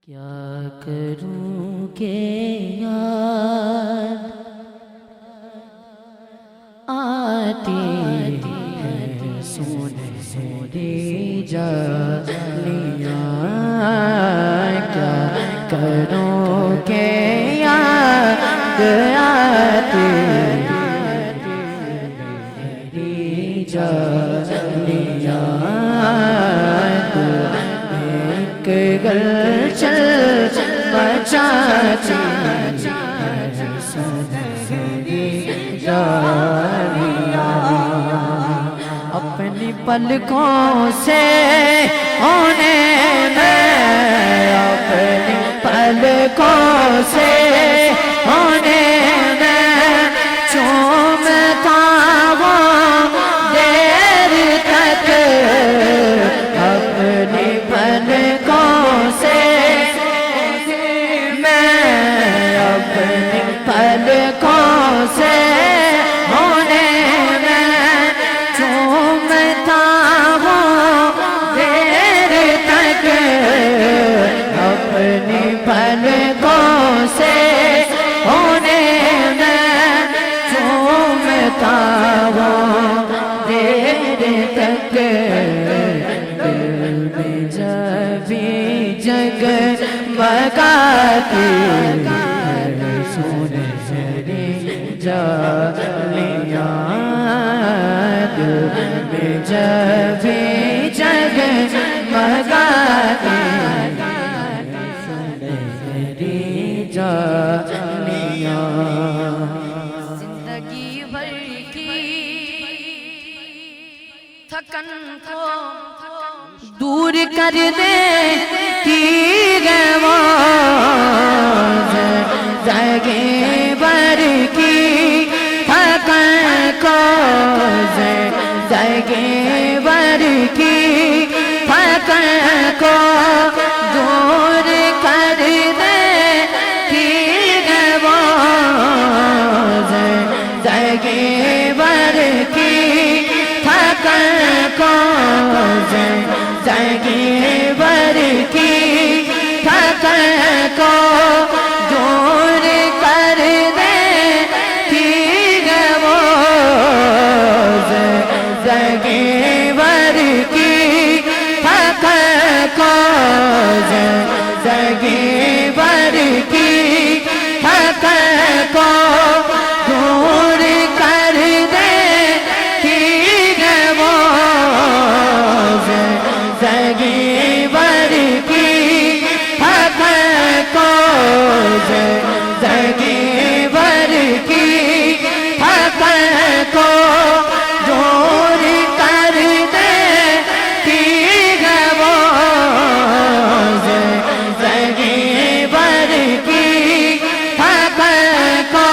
کیا کروں کہ یاد آتی ہے سنہری جالیاں، کیا کروں کہ یاد آتی سنہری جالیاں، ایک گلچن بچاتی ہے سنہری جالیاں، اپنی پلکوں سے انہیں میں، اپنی پلکوں سے انہیں میں چومتا ہوں دیر تک، اپنی پلکوں سے میں، اپنی پلکوں سے انہیں میں چومتا ہوں دیر تک، اپنی پلکوں سے انہیں میں چومتا ہوں دیر تک، بگاتی ہے سنہری جالیاں، دل میں جب بھی جگمگاتی ہے سنہری جالیاں، زندگی بھر کی تھکن کو دور کر دیتی ہے وہ، زندگی بھر کی تھکن کو، زندگی بھر کی تھکن کو دور کر دیتی ہے وہ، زندگی بھر کی تھکن کو، زندگی بھر کی تھکن کو دور کر دیتی ہے وہ، زندگی بھر کی تھکن کو، زندگی بھر کی تھکن کو دور کر دیتی ہے وہ، زندگی بھر کی تھکن کو، زندگی بھر کی تھکن کو دور کر دیتی ہے وہ، زندگی بھر کی تھکن کو،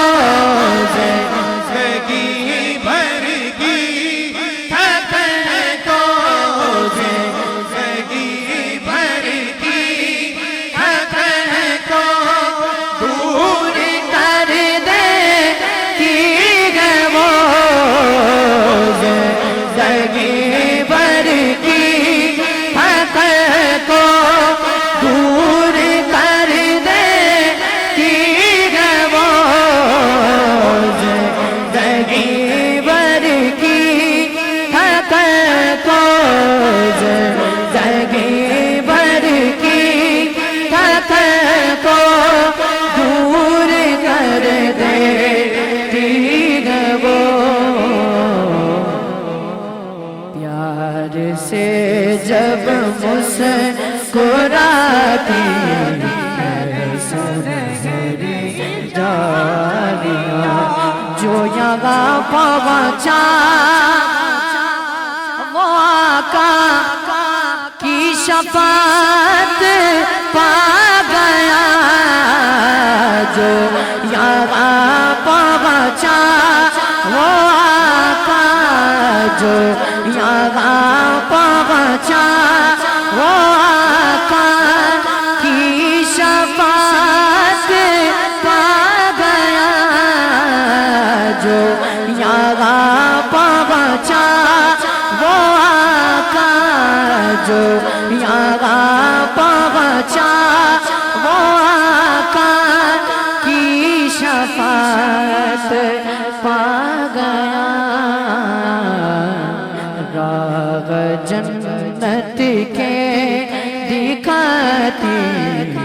زندگی بھر کی تھکن کو، زندگی بھر کی تھکن کو دور کر دیتی ہے وہ، زندگی بھر کی تھکن کو دور کر دیتی ہے وہ، زندگی بھر کی تھکن کو، زندگی بھر کی تھکن کو دور کر دیتی ہے وہ، پیار سے جب مسکراتی ہے سنہری جالیاں، جو یہاں پہنچا وہ آقا کی شفاعت پا گیا، جو یہاں پہنچا وہ آقا، جو یہاں پہنچا وہ آقا کی شفاعت پا گیا، جو یہاں پہنچا وہ آقا، جو یہاں پہنچا شفاعت پا گیا راہ جنت کے دکھاتی